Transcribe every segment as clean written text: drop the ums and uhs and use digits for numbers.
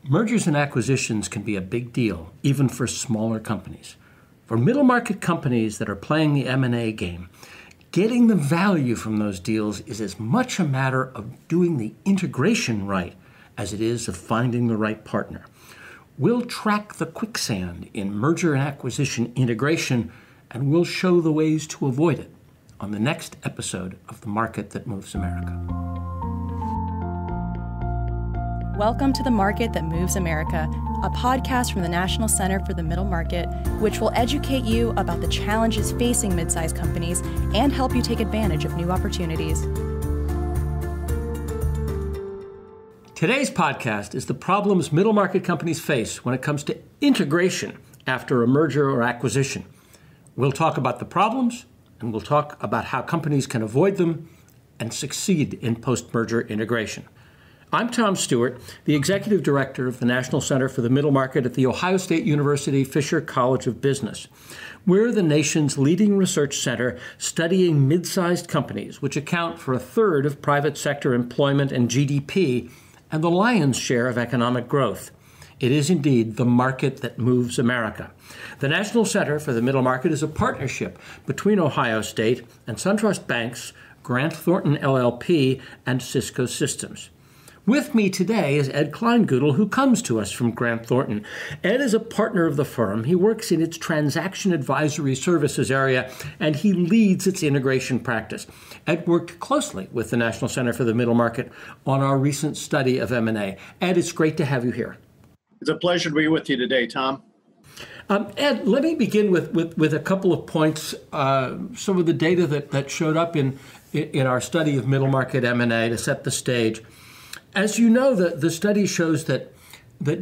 Mergers and acquisitions can be a big deal, even for smaller companies. For middle market companies that are playing the M&A game, getting the value from those deals is as much a matter of doing the integration right as it is of finding the right partner. We'll track the quicksand in merger and acquisition integration, and we'll show the ways to avoid it on the next episode of The Market That Moves America. Welcome to The Market That Moves America, a podcast from the National Center for the Middle Market, which will educate you about the challenges facing mid-sized companies and help you take advantage of new opportunities. Today's podcast is the problems middle market companies face when it comes to integration after a merger or acquisition. We'll talk about the problems, and we'll talk about how companies can avoid them and succeed in post-merger integration. I'm Tom Stewart, the Executive Director of the National Center for the Middle Market at The Ohio State University Fisher College of Business. We're the nation's leading research center studying mid-sized companies, which account for a third of private sector employment and GDP, and the lion's share of economic growth. It is indeed the market that moves America. The National Center for the Middle Market is a partnership between Ohio State and SunTrust Bank's Grant Thornton LLP and Cisco Systems. With me today is Ed Kleinguetl, who comes to us from Grant Thornton. Ed is a partner of the firm. He works in its transaction advisory services area, and he leads its integration practice. Ed worked closely with the National Center for the Middle Market on our recent study of M&A. Ed, it's great to have you here. It's a pleasure to be with you today, Tom. Ed, let me begin with a couple of points, some of the data that showed up in our study of middle market M&A to set the stage. As you know, the study shows that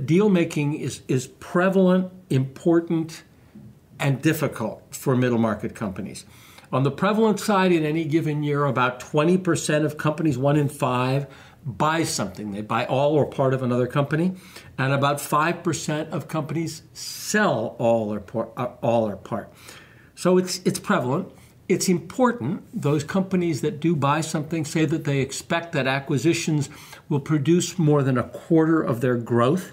deal making is prevalent, important, and difficult for middle market companies. On the prevalent side, in any given year, about 20% of companies, 1 in 5, buy something. They buy all or part of another company, and about 5% of companies sell all or part. So it's prevalent. It's important. Those companies that do buy something say that they expect that acquisitions will produce more than a quarter of their growth.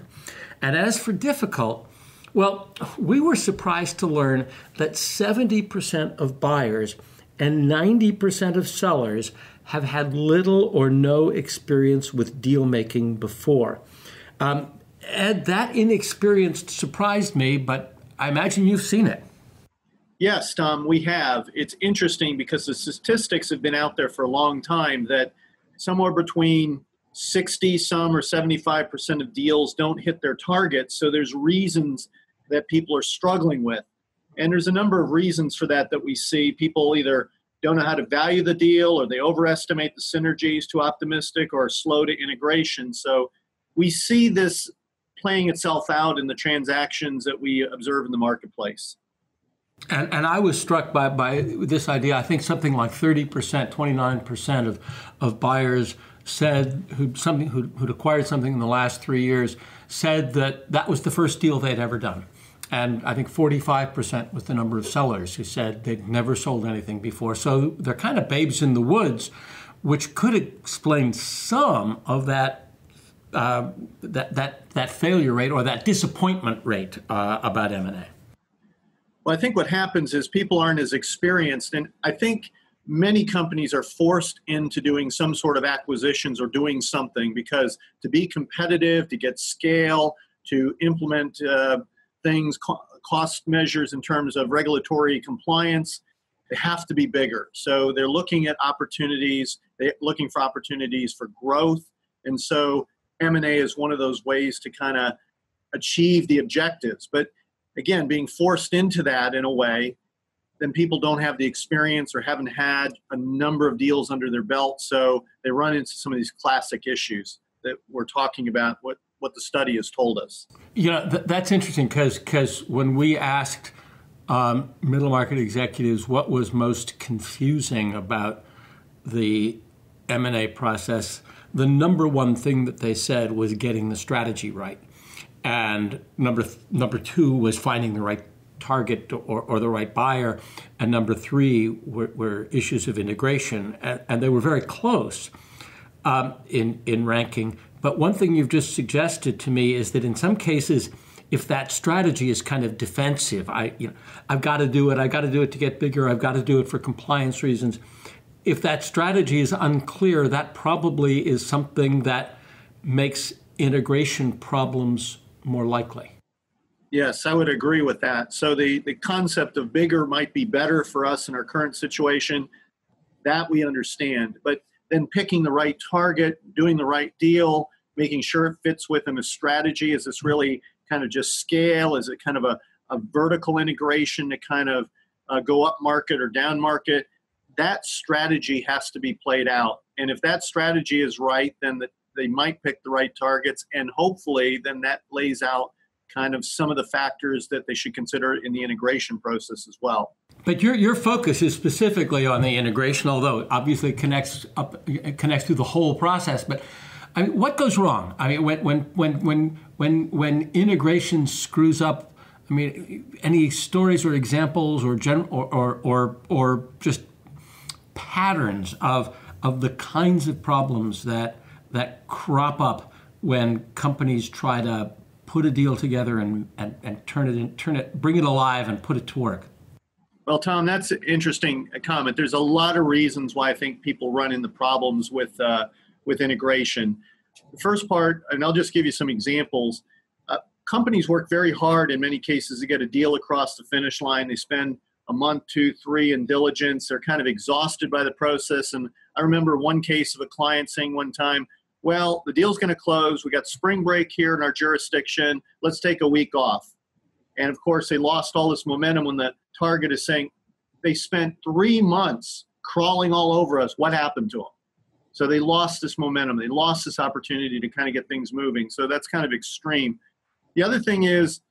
And as for difficult, well, we were surprised to learn that 70% of buyers and 90% of sellers have had little or no experience with deal making before. Ed, that inexperience surprised me, but I imagine you've seen it. Yes, Tom, we have. It's interesting because the statistics have been out there for a long time that somewhere between 60 some or 75% of deals don't hit their targets. So there's reasons that people are struggling with. And there's a number of reasons for that we see. People either don't know how to value the deal, or they overestimate the synergies, too optimistic, or slow to integration. So we see this playing itself out in the transactions that we observe in the marketplace. And I was struck by this idea. I think something like 30%, 29% of buyers said who'd acquired something in the last 3 years said that was the first deal they'd ever done. And I think 45% was the number of sellers who said they'd never sold anything before. So they're kind of babes in the woods, which could explain some of that failure rate or that disappointment rate about M&A. Well, I think what happens is people aren't as experienced, and I think many companies are forced into doing some sort of acquisitions or doing something because to be competitive, to get scale, to implement things, cost measures in terms of regulatory compliance, they have to be bigger. So they're looking at opportunities, they're looking for opportunities for growth, and so M&A is one of those ways to kind of achieve the objectives. But again, being forced into that in a way, then people don't have the experience or haven't had a number of deals under their belt. So they run into some of these classic issues that we're talking about, what the study has told us. You know, that's interesting because when we asked middle market executives what was most confusing about the M&A process, the number one thing that they said was getting the strategy right. And number two was finding the right target or the right buyer. And number three were issues of integration. And they were very close in ranking But one thing you've just suggested to me is that in some cases, if that strategy is kind of defensive, I've got to do it to get bigger, I've got to do it for compliance reasons. If that strategy is unclear, that probably is something that makes integration problems more likely. Yes, I would agree with that. So the concept of bigger might be better for us in our current situation, that we understand. But then picking the right target, doing the right deal, making sure it fits within a strategy. Is this really kind of just scale? Is it kind of a vertical integration to kind of go up market or down market? That strategy has to be played out. And if that strategy is right, then they might pick the right targets. And hopefully then that lays out kind of some of the factors that they should consider in the integration process as well. But your focus is specifically on the integration, although obviously it connects through the whole process. But I mean, what goes wrong? I mean, when integration screws up, I mean, any stories or examples or or just patterns of the kinds of problems that crop up when companies try to put a deal together and bring it alive and put it to work? Well, Tom, that's an interesting comment. There's a lot of reasons why I think people run into problems with integration. The first part, and I'll just give you some examples. Companies work very hard in many cases to get a deal across the finish line. They spend a month, 2, 3 in diligence. They're kind of exhausted by the process. And I remember one case of a client saying one time, well, the deal's going to close. We got spring break here in our jurisdiction. Let's take a week off. And of course, they lost all this momentum when the target is saying they spent 3 months crawling all over us. What happened to them? So they lost this momentum. They lost this opportunity to kind of get things moving. So that's kind of extreme. The other thing is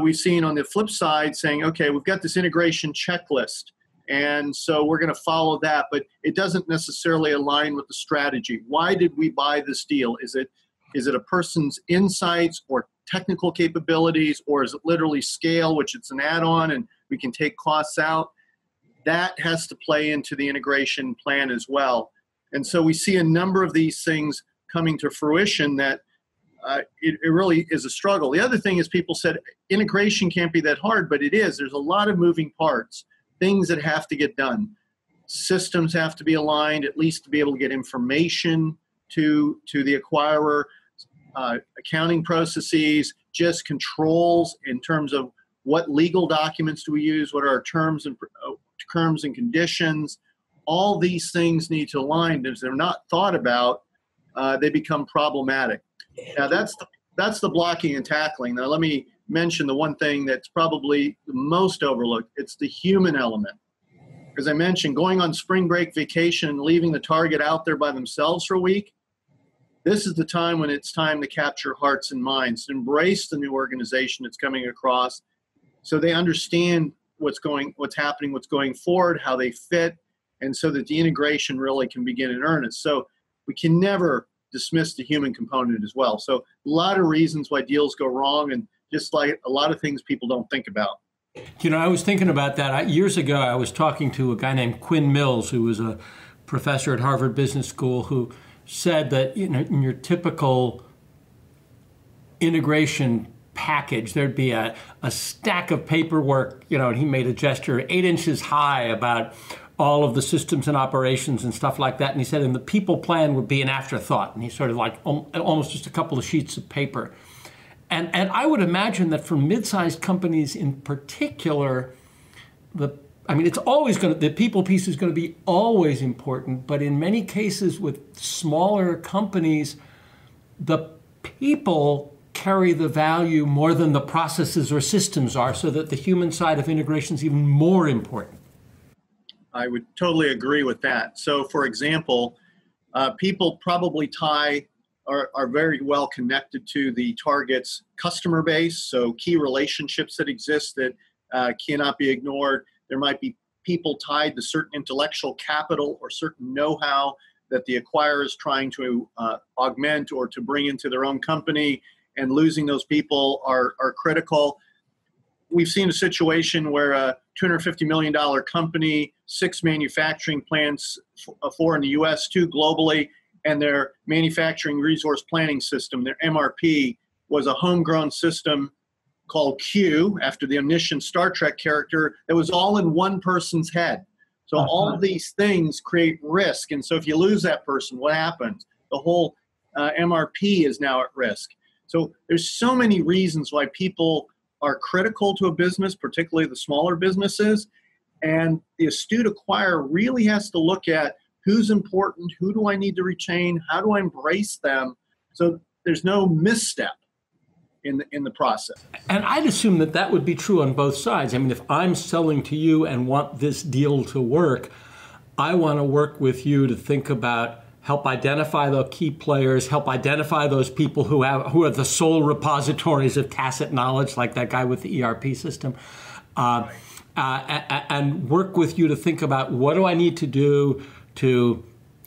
we've seen on the flip side saying, okay, we've got this integration checklist, and so we're going to follow that, but it doesn't necessarily align with the strategy. Why did we buy this deal? Is it a person's insights or technical capabilities, or is it literally scale, which it's an add-on and we can take costs out? That has to play into the integration plan as well. And so we see a number of these things coming to fruition that it really is a struggle. The other thing is people said integration can't be that hard, but it is. There's a lot of moving parts, things that have to get done. Systems have to be aligned, at least to be able to get information to the acquirer, accounting processes, just controls in terms of what legal documents do we use, what are our terms and conditions. All these things need to align. If they're not thought about, they become problematic. Now that's the blocking and tackling. Now let me mention the one thing that's probably the most overlooked. It's the human element. As I mentioned, going on spring break vacation and leaving the target out there by themselves for a week, this is the time when it's time to capture hearts and minds, to embrace the new organization that's coming across so they understand what's happening, what's going forward, how they fit, and so that the integration really can begin in earnest. So we can never dismiss the human component as well. So a lot of reasons why deals go wrong, and just like a lot of things people don't think about. You know, I was thinking about that. Years ago, I was talking to a guy named Quinn Mills, who was a professor at Harvard Business School, who said that, you know, in your typical integration package, there'd be a stack of paperwork, you know, and he made a gesture 8 inches high about all of the systems and operations and stuff like that. And he said, and the people plan would be an afterthought. And he sort of like almost just a couple of sheets of paper. And I would imagine that for mid-sized companies in particular, it's always the people piece is going to be always important. But in many cases with smaller companies, the people carry the value more than the processes or systems are, so that the human side of integration is even more important. I would totally agree with that. So, for example, people probably are very well connected to the target's customer base, so key relationships that exist that cannot be ignored. There might be people tied to certain intellectual capital or certain know-how that the acquirer is trying to augment or to bring into their own company, and losing those people are critical. We've seen a situation where a $250 million company, 6 manufacturing plants, 4 in the U.S., 2 globally, and their manufacturing resource planning system, their MRP, was a homegrown system called Q, after the omniscient Star Trek character, that was all in one person's head. So all of these things create risk. And so if you lose that person, what happens? The whole MRP is now at risk. So there's so many reasons why people are critical to a business, particularly the smaller businesses. And the astute acquirer really has to look at who's important, who do I need to retain, how do I embrace them, so there's no misstep in the process. And I'd assume that that would be true on both sides. I mean, if I'm selling to you and want this deal to work, I want to work with you to think about, help identify the key players, help identify those people who are the sole repositories of tacit knowledge, like that guy with the ERP system, and work with you to think about, what do I need to do to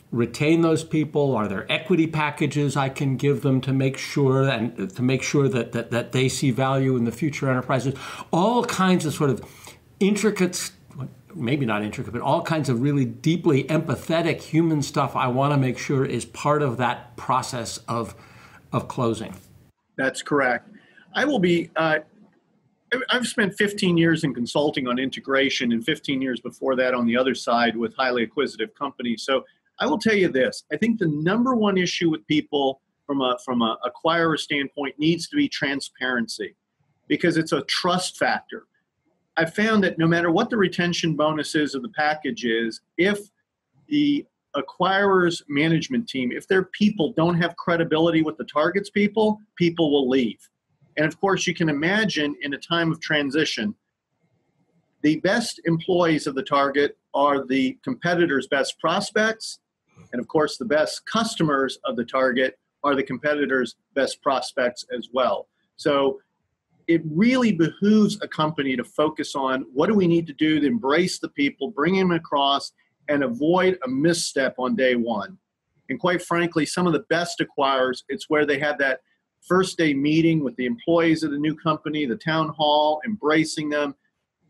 retain those people? Are there equity packages I can give them to make sure that they see value in the future enterprises? All kinds of sort of intricate, maybe not intricate, but all kinds of really deeply empathetic human stuff I want to make sure is part of that process of closing. That's correct. I've spent 15 years in consulting on integration and 15 years before that on the other side with highly acquisitive companies. So I will tell you this, I think the number one issue with people from a acquirer standpoint needs to be transparency, because it's a trust factor. I found that no matter what the retention bonus is or the package is, if the acquirer's management team, if their people don't have credibility with the target's people will leave. And of course, you can imagine in a time of transition, the best employees of the target are the competitor's best prospects. And of course, the best customers of the target are the competitor's best prospects as well. So it really behooves a company to focus on, what do we need to do to embrace the people, bring them across, and avoid a misstep on day one. And quite frankly, some of the best acquirers, it's where they have that first day meeting with the employees of the new company, the town hall, embracing them,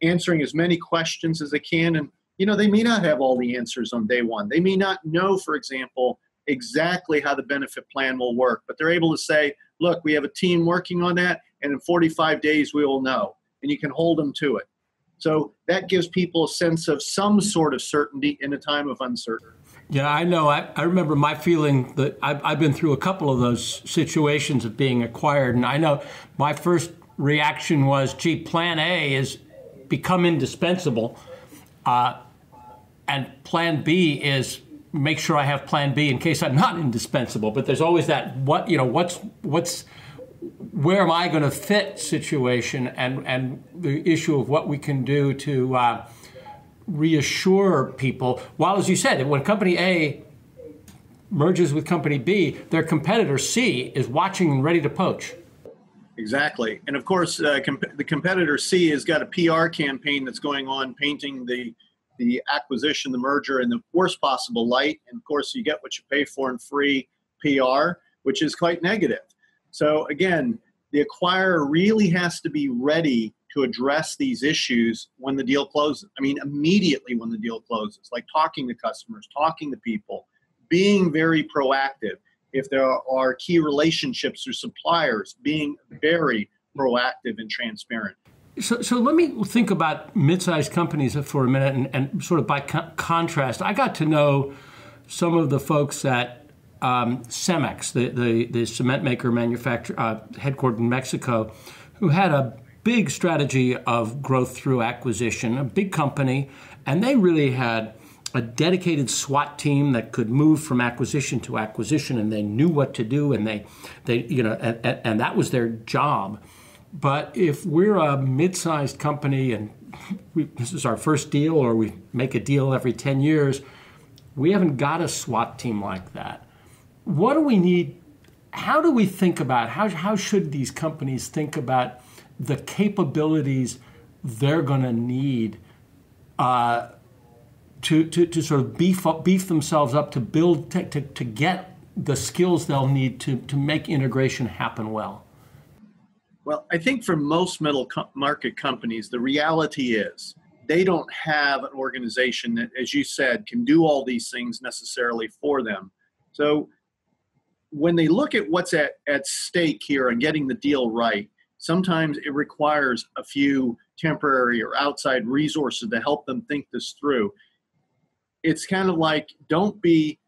answering as many questions as they can. And they may not have all the answers on day one. They may not know, for example, exactly how the benefit plan will work, but they're able to say, look, we have a team working on that, and in 45 days we will know, and you can hold them to it. So that gives people a sense of some sort of certainty in a time of uncertainty. Yeah, I know. I remember my feeling that I've been through a couple of those situations of being acquired, and I know my first reaction was, gee, plan A is become indispensable, and plan B is make sure I have plan B in case I'm not indispensable. But there's always that where am I going to fit situation, and the issue of what we can do to reassure people. While, as you said, when company A merges with company B, their competitor C is watching and ready to poach. Exactly. And of course, the competitor C has got a PR campaign that's going on, painting the acquisition, the merger, in the worst possible light. And of course, you get what you pay for in free PR, which is quite negative. So again, the acquirer really has to be ready to address these issues when the deal closes. I mean, immediately when the deal closes, like talking to customers, talking to people, being very proactive. If there are key relationships or suppliers, being very proactive and transparent. So let me think about mid-sized companies for a minute, and sort of by contrast. I got to know some of the folks at Cemex, the cement maker manufacturer headquartered in Mexico, who had a big strategy of growth through acquisition, a big company, and they really had a dedicated SWAT team that could move from acquisition to acquisition, and they knew what to do, and they and that was their job. But if we're a mid-sized company and this is our first deal, or we make a deal every 10 years, we haven't got a SWAT team like that. What do we need? How do we think about, how should these companies think about the capabilities they're going to need to sort of beef themselves up, to build, to get the skills they'll need to make integration happen well? Well, I think for most middle market companies, the reality is they don't have an organization that, as you said, can do all these things necessarily for them. So when they look at what's at stake here and getting the deal right, sometimes it requires a few temporary or outside resources to help them think this through. It's kind of like, don't be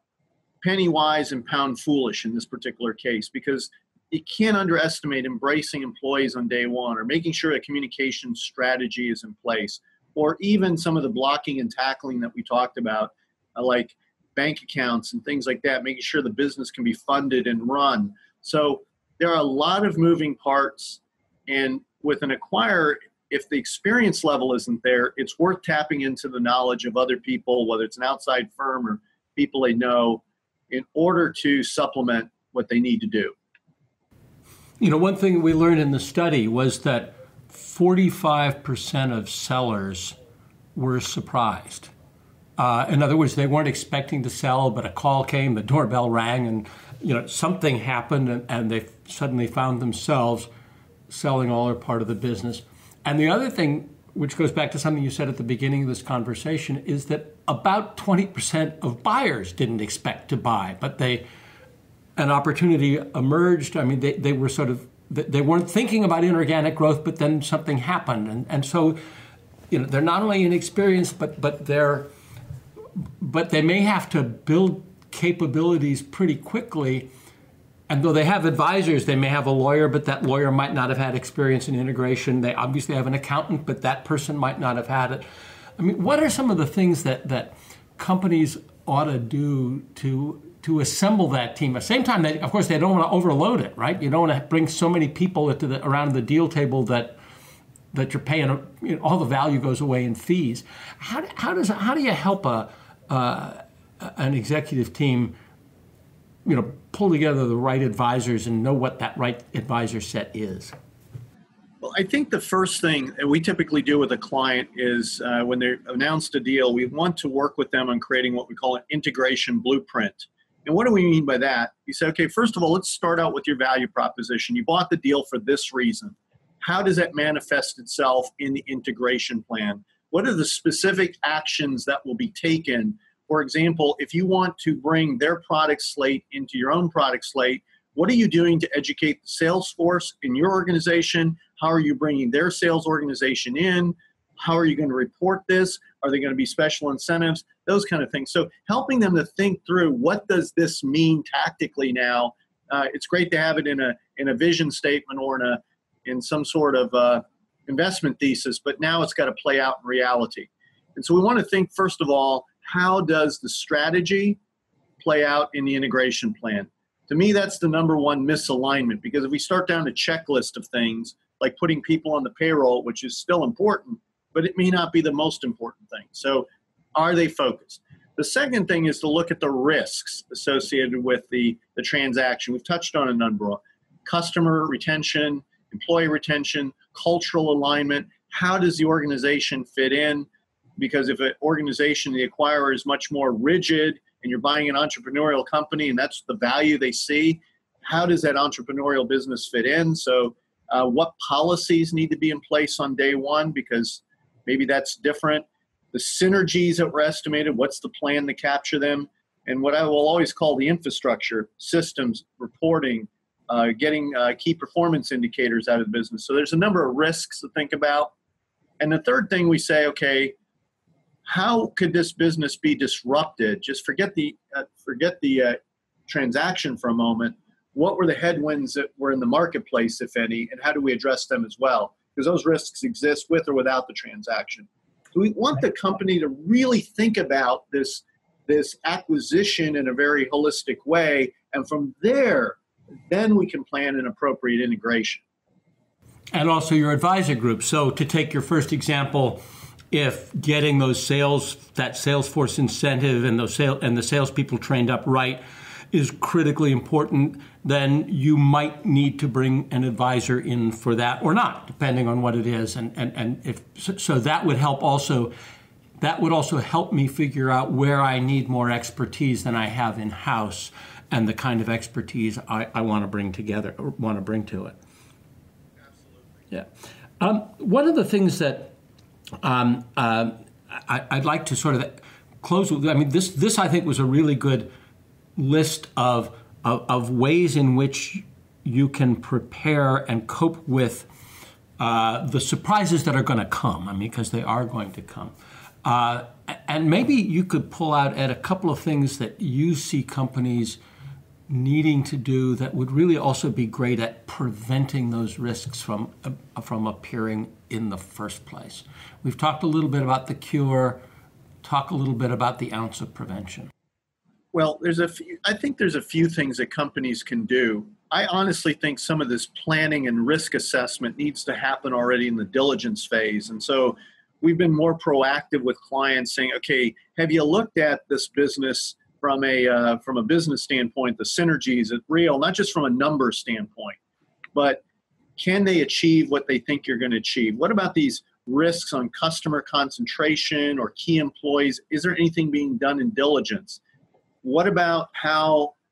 penny wise and pound foolish in this particular case, because you can't underestimate embracing employees on day one, or making sure a communication strategy is in place, or even some of the blocking and tackling that we talked about, like bank accounts and things like that, making sure the business can be funded and run. So there are a lot of moving parts, and with an acquirer, if the experience level isn't there, it's worth tapping into the knowledge of other people, whether it's an outside firm or people they know, in order to supplement what they need to do. You know, one thing we learned in the study was that 45% of sellers were surprised. In other words, they weren't expecting to sell, but a call came, the doorbell rang, and something happened, and they suddenly found themselves selling all or part of the business. And the other thing, which goes back to something you said at the beginning of this conversation, is that about 20% of buyers didn't expect to buy, but an opportunity emerged. I mean, they were they weren't thinking about inorganic growth, but then something happened. And so, they're not only inexperienced, but they may have to build capabilities pretty quickly. And though they have advisors, they may have a lawyer, but that lawyer might not have had experience in integration. They obviously have an accountant, but that person might not have had it. I mean, what are some of the things that companies ought to do to assemble that team? At the same time, of course, they don't want to overload it, right? You don't want to bring so many people around the deal table that you're paying, all the value goes away in fees. How do you help an executive team, pull together the right advisors and know what that right advisor set is? Well, I think the first thing that we typically do with a client is when they announced a deal, we want to work with them on creating what we call an integration blueprint. And what do we mean by that? You say, okay, first of all, let's start out with your value proposition. You bought the deal for this reason. How does that manifest itself in the integration plan? What are the specific actions that will be taken? For example, if you want to bring their product slate into your own product slate, what are you doing to educate the sales force in your organization? How are you bringing their sales organization in? How are you going to report this? Are there going to be special incentives? Those kind of things. So helping them to think through, what does this mean tactically now? It's great to have it in a vision statement or in some sort of investment thesis, but now it's got to play out in reality. And so we want to think, first of all, how does the strategy play out in the integration plan? To me, that's the number one misalignment, because if we start down a checklist of things, like putting people on the payroll, which is still important, but it may not be the most important thing. So are they focused? The second thing is to look at the risks associated with the transaction. We've touched on a number of customer retention, employee retention, cultural alignment. How does the organization fit in? Because if an organization, the acquirer, is much more rigid and you're buying an entrepreneurial company and that's the value they see, how does that entrepreneurial business fit in? So what policies need to be in place on day one, because maybe that's different. The synergies that were estimated, what's the plan to capture them? And what I will always call the infrastructure, systems, reporting, getting key performance indicators out of the business. So there's a number of risks to think about. And the third thing we say, okay, how could this business be disrupted? Just forget the transaction for a moment. What were the headwinds that were in the marketplace, if any, and how do we address them as well? Because those risks exist with or without the transaction. So we want the company to really think about this acquisition in a very holistic way, and from there, then we can plan an appropriate integration. And also your advisor group. So to take your first example, if getting that Salesforce incentive and the salespeople trained up right is critically important, then you might need to bring an advisor in for that or not, depending on what it is. And if so, that would help also. That would also help me figure out where I need more expertise than I have in house, and the kind of expertise I want to bring together or want to bring to it. Absolutely. Yeah. One of the things that I'd like to sort of close with, I mean, this I think was a really good list of of ways in which you can prepare and cope with the surprises that are going to come. I mean, because they are going to come. And maybe you could pull out, Ed, a couple of things that you see companies needing to do that would really also be great at preventing those risks from appearing in the first place. We've talked a little bit about the cure. Talk a little bit about the ounce of prevention. Well, I think there's a few things that companies can do. I honestly think some of this planning and risk assessment needs to happen already in the diligence phase. And so we've been more proactive with clients saying, okay, have you looked at this business from a business standpoint, the synergies, is it real, not just from a number standpoint, but can they achieve what they think you're going to achieve? What about these risks on customer concentration or key employees? Is there anything being done in diligence? What about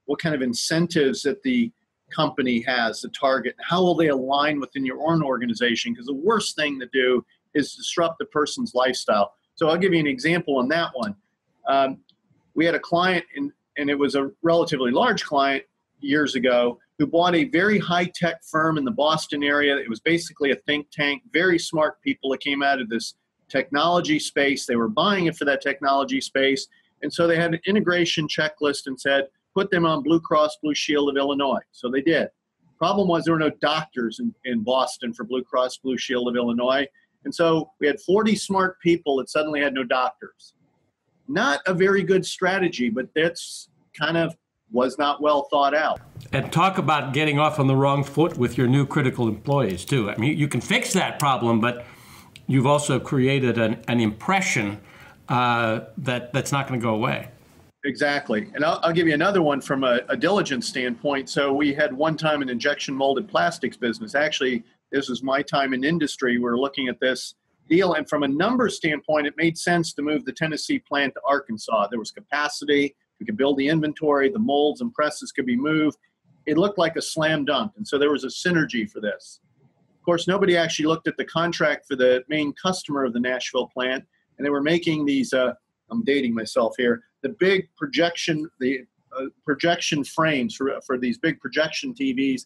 what kind of incentives that the company has to target? How will they align within your own organization? Because the worst thing to do is disrupt the person's lifestyle. So I'll give you an example on that one. We had a client, and it was a relatively large client years ago, who bought a very high-tech firm in the Boston area. It was basically a think tank, very smart people that came out of this technology space. They were buying it for that technology space. And so they had an integration checklist and said, put them on Blue Cross Blue Shield of Illinois. So they did. Problem was there were no doctors in Boston for Blue Cross Blue Shield of Illinois. And so we had 40 smart people that suddenly had no doctors. Not a very good strategy, but that's kind of was not well thought out. And talk about getting off on the wrong foot with your new critical employees, too. I mean, you can fix that problem, but you've also created an impression that's not going to go away. Exactly. And I'll give you another one from a diligence standpoint. So we had one time an injection molded plastics business. Actually, this was my time in industry. We were looking at this deal. And from a numbers standpoint, it made sense to move the Tennessee plant to Arkansas. There was capacity. We could build the inventory. The molds and presses could be moved. It looked like a slam dunk. And so there was a synergy for this. Of course, nobody actually looked at the contract for the main customer of the Nashville plant. And they were making these, I'm dating myself here, the big projection, projection frames for these big projection TVs.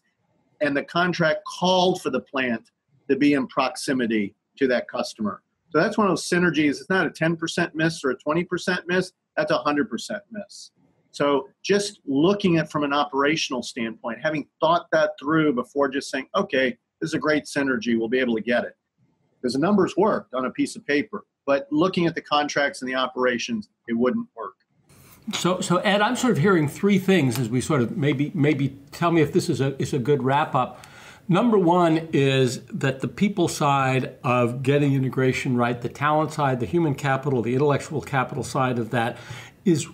And the contract called for the plant to be in proximity to that customer. So that's one of those synergies. It's not a 10% miss or a 20% miss. That's a 100% miss. So just looking at from an operational standpoint, having thought that through before just saying, okay, this is a great synergy, we'll be able to get it. Because the numbers worked on a piece of paper, but looking at the contracts and the operations, it wouldn't work. So Ed, I'm sort of hearing three things as we sort of maybe tell me if this is a good wrap up. Number one is that the people side of getting integration right, the talent side, the human capital, the intellectual capital side of that is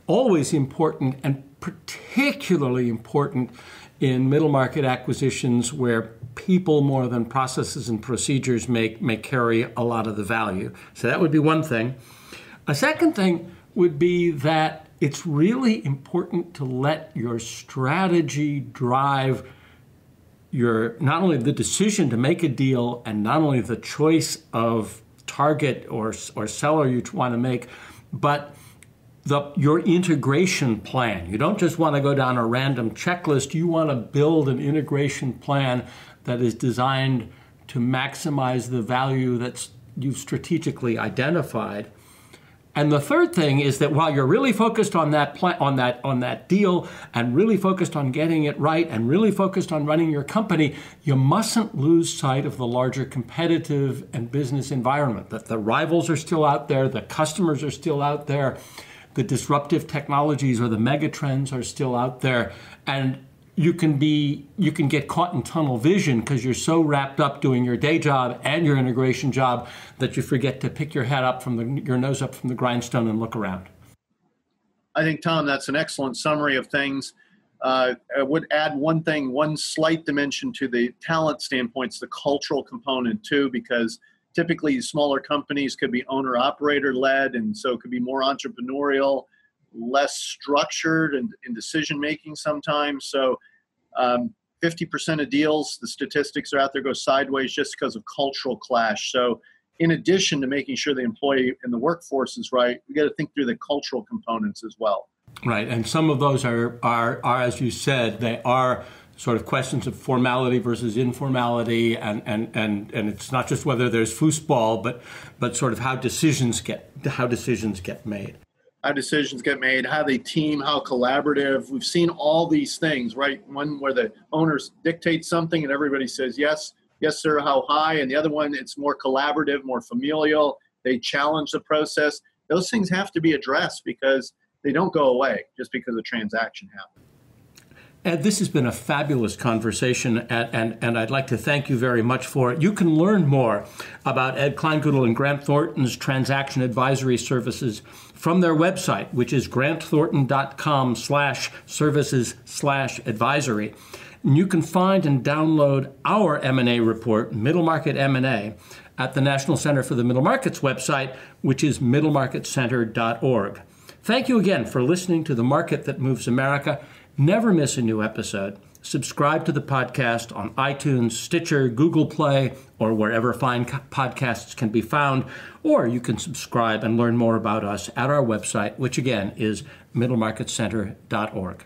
always important, and particularly important in middle market acquisitions where people more than processes and procedures may carry a lot of the value. So that would be one thing. A second thing would be that it's really important to let your strategy drive your not only the decision to make a deal and not only the choice of target or seller you want to make, but your integration plan. You don't just want to go down a random checklist. You want to build an integration plan that is designed to maximize the value that you've strategically identified. And the third thing is that while you're really focused on that on that deal and really focused on getting it right and really focused on running your company, you mustn't lose sight of the larger competitive and business environment, that the rivals are still out there, the customers are still out there, the disruptive technologies or the mega trends are still out there. And you can get caught in tunnel vision because you're so wrapped up doing your day job and your integration job that you forget to pick your head up your nose up from the grindstone and look around. I think, Tom, that's an excellent summary of things. I would add one thing, one slight dimension to the talent standpoint, the cultural component too, because typically smaller companies could be owner-operator led, and so it could be more entrepreneurial, less structured in decision-making sometimes. So 50% of deals, the statistics are out there, go sideways just because of cultural clash. So in addition to making sure the employee and the workforce is right, we got to think through the cultural components as well. Right, and some of those are as you said, they are sort of questions of formality versus informality, and it's not just whether there's foosball, but sort of how decisions get made. How decisions get made, how they team, how collaborative. We've seen all these things, right? One where the owners dictate something and everybody says, yes, sir, how high? And the other one, it's more collaborative, more familial. They challenge the process. Those things have to be addressed because they don't go away just because a transaction happened. Ed, this has been a fabulous conversation, and I'd like to thank you very much for it. You can learn more about Ed Kleinguetl and Grant Thornton's transaction advisory services from their website, which is grantthornton.com/services/advisory. And you can find and download our M&A report, Middle Market M&A, at the National Center for the Middle Market's website, which is middlemarketcenter.org. Thank you again for listening to The Market That Moves America. Never miss a new episode. Subscribe to the podcast on iTunes, Stitcher, Google Play, or wherever fine podcasts can be found. Or you can subscribe and learn more about us at our website, which again is middlemarketcenter.org.